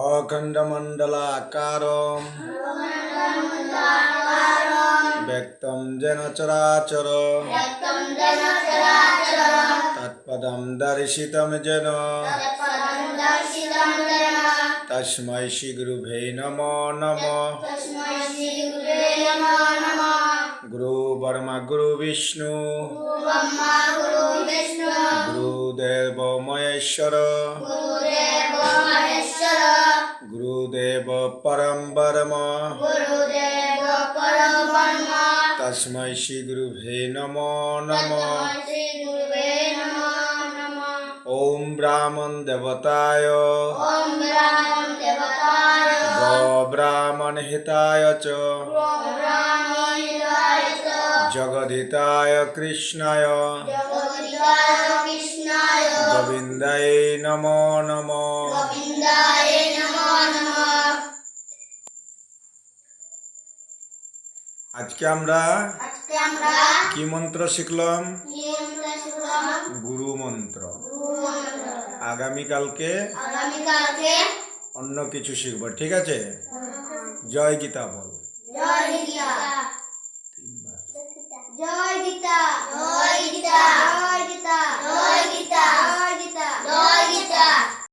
अखण्डमण्डलाकारं व्यक्तं येन चराचरं तत्पदं दर्शितं येन तस्मै श्रीगुरुभ्ये नमो नमः। गुरु ब्रह्मा गुरु विष्णु गुरुदेव महेश्वर गुरुदेव परम ब्रह्म तस्मै श्रीगुरुभ्ये नमो नमः। ओम ब्राह्मण देवताय गो ब्राह्मण हिताय च जगदिताय कृष्णाय गोविंदाय नमो नमः। আজকে আমরা কি মন্ত্র শিখলাম? গুরু মন্ত্র। আগামীকালকে অন্য কিছু শিখবো, ঠিক আছে? জয় গীতা বল।